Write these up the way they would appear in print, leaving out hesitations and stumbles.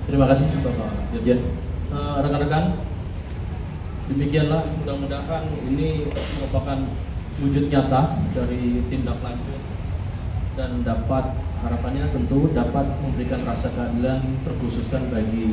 Terima kasih Bapak Dirjen. Rekan-rekan, demikianlah mudah-mudahan ini merupakan wujud nyata dari tindak lanjut dan dapat harapannya tentu dapat memberikan rasa keadilan terkhususkan bagi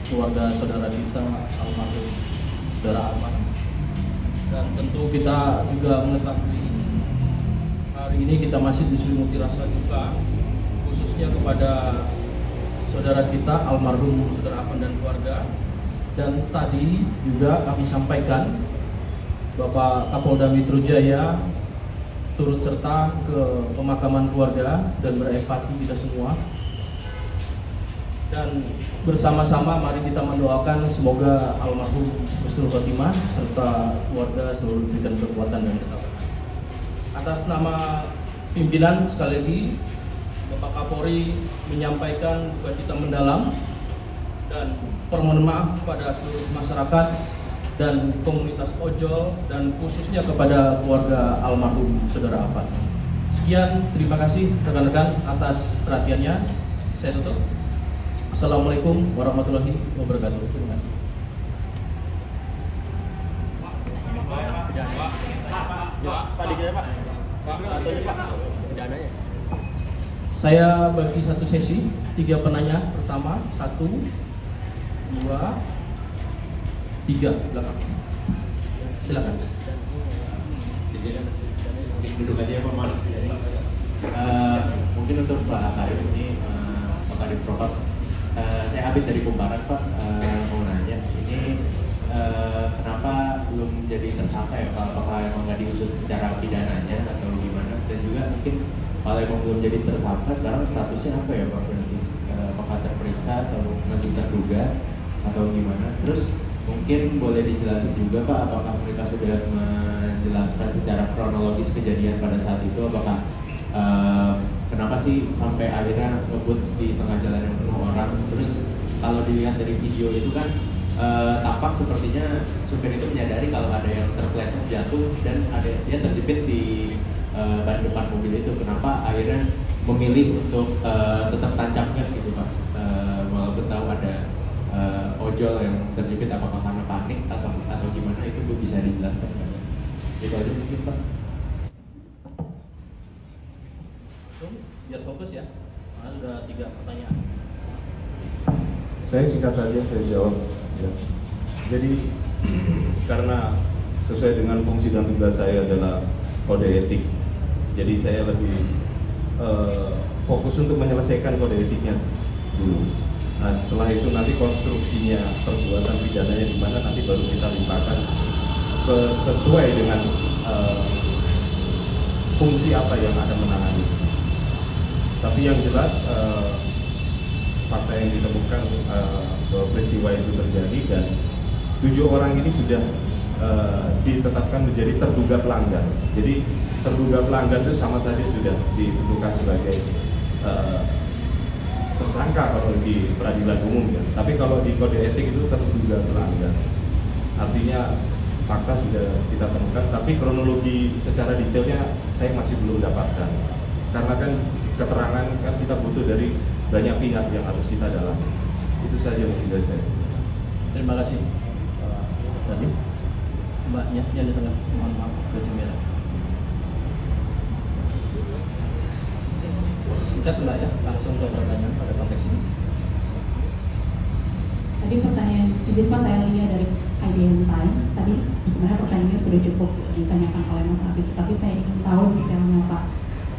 keluarga saudara kita almarhum saudara Arman. Dan tentu kita juga mengetahui hari ini kita masih diselimuti rasa duka khususnya kepada saudara kita almarhum saudara Afan dan keluarga. Dan tadi juga kami sampaikan Bapak Kapolda Metro Jaya turut serta ke pemakaman keluarga dan berempati kita semua. Dan bersama-sama mari kita mendoakan semoga almarhum husnul khotimah serta keluarga selalu diberikan kekuatan dan ketabahan. Atas nama pimpinan sekali lagi Bapak Kapolri menyampaikan duka cita mendalam dan permohonan maaf kepada seluruh masyarakat dan komunitas ojol dan khususnya kepada keluarga almarhum saudara Afan. Sekian, terima kasih rekan-rekan atas perhatiannya. Saya tutup. Assalamualaikum warahmatullahi wabarakatuh. Terima kasih. Saya bagi satu sesi, 3 penanya. Pertama, 1, 2, 3 belakang. Silakan. Di sini duduk aja ya Pak Mal. Mungkin untuk Pak Kadif ini, Pak Kadif Propam, saya Abid dari Kumparan Pak, mau nanya ini kenapa belum jadi tersangka ya Pak? Apakah emang nggak diusut secara pidananya atau gimana? Dan juga mungkin kalau emang belum jadi tersangka sekarang statusnya apa ya Pak? Berarti apakah terperiksa atau masih terduga atau gimana? Terus mungkin boleh dijelasin juga Pak, apakah mereka sudah menjelaskan secara kronologis kejadian pada saat itu? Apakah kenapa sih sampai akhirnya ngebut di tengah jalan yang penuh orang? Terus kalau dilihat dari video itu kan tampak sepertinya supir itu menyadari kalau ada yang terpeleset jatuh dan dia terjepit di ban depan mobil itu. Kenapa akhirnya memilih untuk tetap tancap gas gitu Pak? Walaupun tahu ada ojol yang terjepit, apakah karena panik atau gimana, itu Bu bisa dijelaskan? Itu aja mungkin Pak. Biar fokus ya, soalnya sudah 3 pertanyaan. Saya singkat saja saya jawab ya. Jadi karena sesuai dengan fungsi dan tugas saya adalah kode etik, jadi saya lebih fokus untuk menyelesaikan kode etiknya dulu. Nah setelah itu nanti konstruksinya perbuatan pidananya di mana nanti baru kita limpahkan sesuai dengan fungsi apa yang akan menangani. Tapi yang jelas fakta yang ditemukan bahwa peristiwa itu terjadi dan 7 orang ini sudah ditetapkan menjadi terduga pelanggar. Jadi terduga pelanggar itu sama saja sudah ditentukan sebagai tersangka kalau di peradilan umum ya. Tapi kalau di kode etik itu terduga pelanggar. Artinya fakta sudah kita temukan, tapi kronologi secara detailnya saya masih belum dapatkan. Karena kan keterangan kan kita butuh dari banyak pihak yang harus kita dalami. Itu saja mungkin dari saya. Terima kasih. Mbaknya yang di tengah, mohon maaf, baju merah. Singkat Mbak ya, langsung ke pertanyaan pada konteks ini. Tadi pertanyaan, izin Pak, saya Lia dari IDN Times. Tadi sebenarnya pertanyaannya sudah cukup ditanyakan oleh Mas Abid, tapi saya ingin tahu detailnya Pak.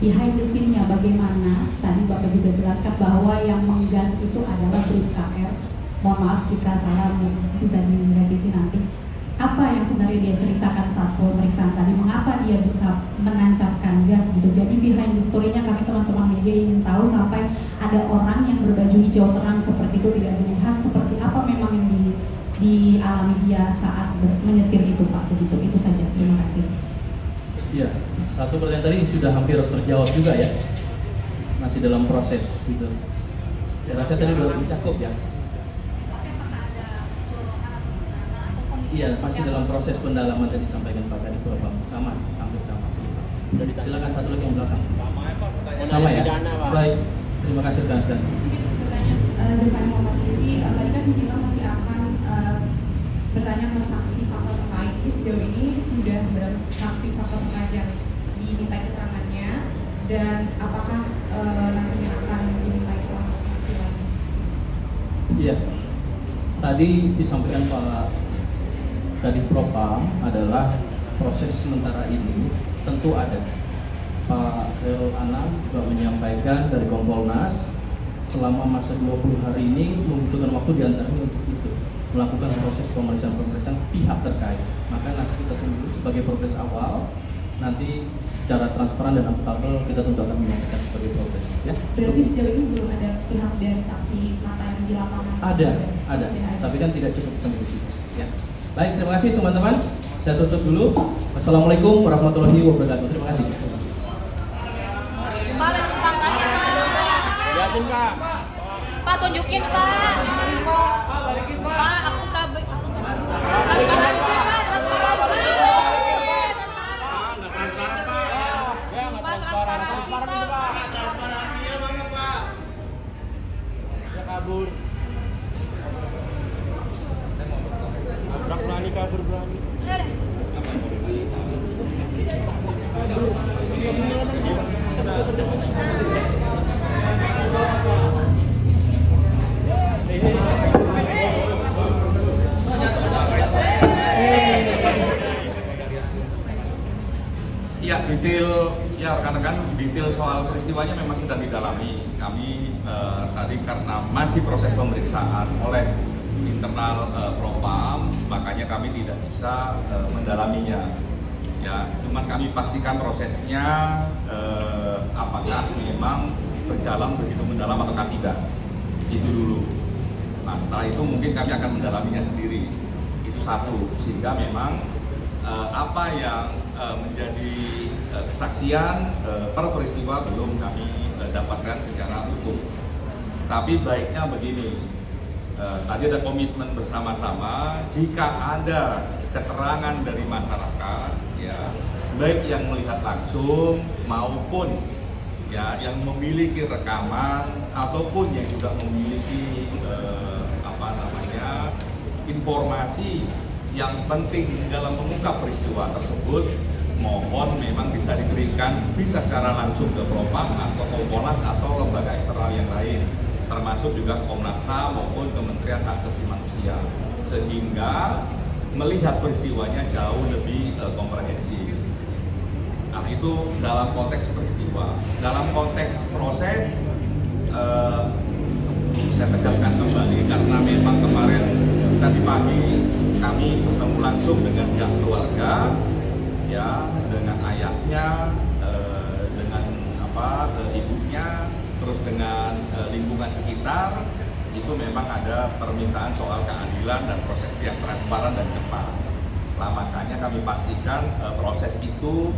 Behind the scene-nya bagaimana? Tadi Bapak juga jelaskan bahwa yang menggas itu adalah Brib KR. Mohon maaf jika saya bisa direvisi nanti. Apa yang sebenarnya dia ceritakan saat pemeriksaan tadi? Mengapa dia bisa menancapkan gas gitu? Jadi behind the story-nya kami teman-teman media ingin tahu sampai ada orang yang berbaju hijau terang seperti itu tidak dilihat. Seperti apa memang yang dialami dia saat menyetir itu Pak? Begitu, itu saja. Terima kasih. Iya, satu pertanyaan tadi sudah hampir terjawab juga ya. Masih dalam proses gitu. Saya rasa tadi sudah mencakup ya. Iya, masih dalam proses pendalaman tadi disampaikan Pak Kadif Propam. Sama, hampir sama sih Pak. Silakan satu lagi yang belakang. Sama ya? Baik, terima kasih rekan-rekan. Sedikit pertanyaan, bertanya ke saksi fakta terkait. Sejauh ini sudah berapa saksi fakta terkait yang diminta keterangannya, dan apakah nantinya akan diminta keterangan saksi lain? Iya, tadi disampaikan Pak Kadif Propam adalah proses sementara ini tentu ada. Pak Khairul Anam juga menyampaikan dari Kompolnas selama masa 20 hari ini membutuhkan waktu diantaranya untuk itu, melakukan proses pemeriksaan pihak terkait. Maka nanti kita tunggu sebagai progres awal, nanti secara transparan dan akuntabel kita tentu akan menyampaikan sebagai progres. Ya. Berarti sejauh ini belum ada pihak dari saksi mata yang di lapangan? Ada, Sudah ada. tapi kan tidak cukup sampai di situ. Ya. Baik, terima kasih teman-teman. Saya tutup dulu. Wassalamualaikum warahmatullahi wabarakatuh. Terima kasih. Liatin Pak. Pak tunjukin Pak. Pak aku kabel. Ya nggak transparan. Transparan itu Pak. Transparansinya mana Pak? Ya kabur. Nabrak berani kabur berani. Ya, detail ya rekan-rekan, detail soal peristiwanya memang sedang didalami. Kami tadi karena masih proses pemeriksaan oleh internal Propam, makanya kami tidak bisa mendalaminya. Ya, cuman kami pastikan prosesnya apakah memang berjalan begitu mendalam atau tidak. Itu dulu. Nah, setelah itu mungkin kami akan mendalaminya sendiri. Itu satu, sehingga memang apa yang menjadi kesaksian per peristiwa belum kami dapatkan secara utuh. Tapi baiknya begini, tadi ada komitmen bersama-sama jika ada keterangan dari masyarakat, ya baik yang melihat langsung maupun ya yang memiliki rekaman ataupun yang juga memiliki informasi yang penting dalam mengungkap peristiwa tersebut, mohon memang bisa diberikan bisa secara langsung ke Propam atau Kompolnas atau lembaga eksternal yang lain, termasuk juga Komnas HAM maupun Kementerian Hak Asasi Manusia, sehingga melihat peristiwanya jauh lebih komprehensif. Nah, itu dalam konteks peristiwa. Dalam konteks proses, saya tegaskan kembali karena memang kemarin tadi pagi kami bertemu langsung dengan pihak keluarga, ya, dengan ayahnya, dengan ibunya, terus dengan lingkungan sekitar. Itu memang ada permintaan soal keadilan dan proses yang transparan dan cepat. Nah, makanya kami pastikan proses itu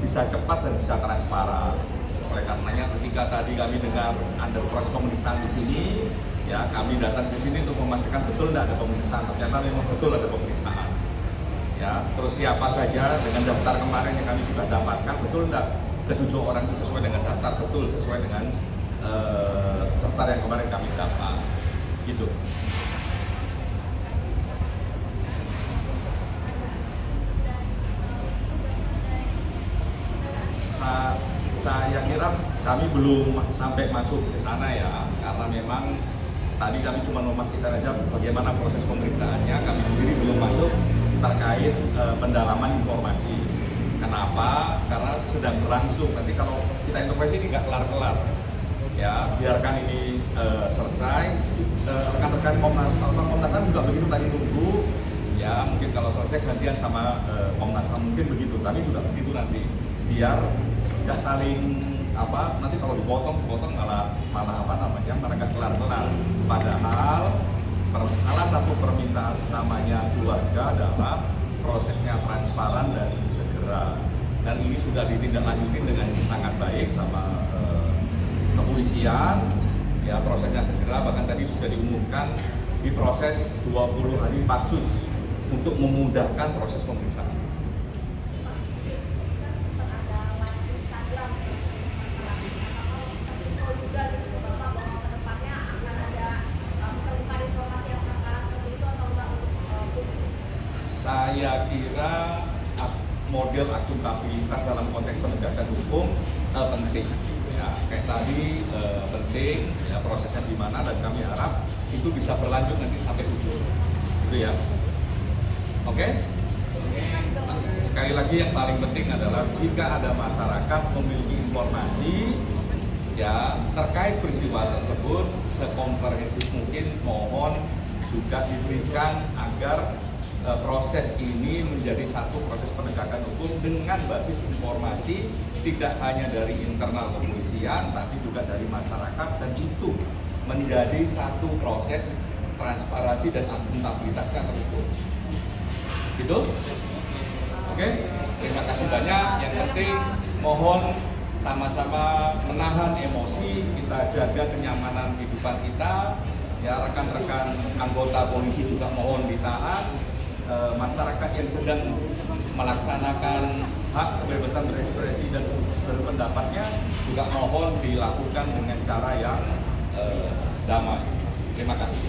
bisa cepat dan bisa transparan. Oleh karenanya ketika tadi kami dengar ada proses pemeriksaan di sini, ya kami datang ke sini untuk memastikan betul tidak ada pemeriksaan. Ternyata memang betul ada pemeriksaan. Ya, terus siapa saja dengan daftar kemarin yang kami juga dapatkan betul tidak ketujuh orang itu sesuai dengan daftar, betul sesuai dengan daftar yang kemarin kami dapat. Gitu. Saya kira kami belum sampai masuk ke sana ya, karena memang tadi kami cuma memastikan aja bagaimana proses pemeriksaannya. Kami sendiri belum masuk terkait pendalaman informasi. Kenapa? Karena sedang berlangsung. Nanti kalau kita intervensi ini nggak kelar-kelar. Ya, biarkan ini selesai. Rekan-rekan Komnas HAM juga begitu tadi nunggu. Ya, mungkin kalau selesai gantian sama Komnas HAM mungkin begitu. Kami juga begitu nanti. Biar nggak saling nanti kalau dipotong malah nggak kelar-kelar. Padahal salah satu permintaan utamanya keluarga adalah prosesnya transparan dan segera, dan ini sudah ditindaklanjuti dengan sangat baik sama kepolisian. Ya, prosesnya segera, bahkan tadi sudah diumumkan diproses 20 hari patsus untuk memudahkan proses pemeriksaan. saya kira model akuntabilitas dalam konteks penegakan hukum penting. Ya, kayak tadi penting ya prosesnya gimana, dan kami harap itu bisa berlanjut nanti sampai ujung. Gitu ya. Oke? Sekali lagi yang paling penting adalah jika ada masyarakat memiliki informasi ya terkait peristiwa tersebut, sekomprehensif mungkin mohon juga diberikan agar proses ini menjadi satu proses penegakan hukum dengan basis informasi tidak hanya dari internal kepolisian tapi juga dari masyarakat, dan itu menjadi satu proses transparansi dan akuntabilitasnya terukur. Gitu? Oke? Terima kasih banyak. Yang penting mohon sama-sama menahan emosi, kita jaga kenyamanan kehidupan kita. Ya, rekan-rekan anggota polisi juga mohon ditahan. Masyarakat yang sedang melaksanakan hak kebebasan berekspresi dan berpendapatnya juga mohon dilakukan dengan cara yang damai. Terima kasih.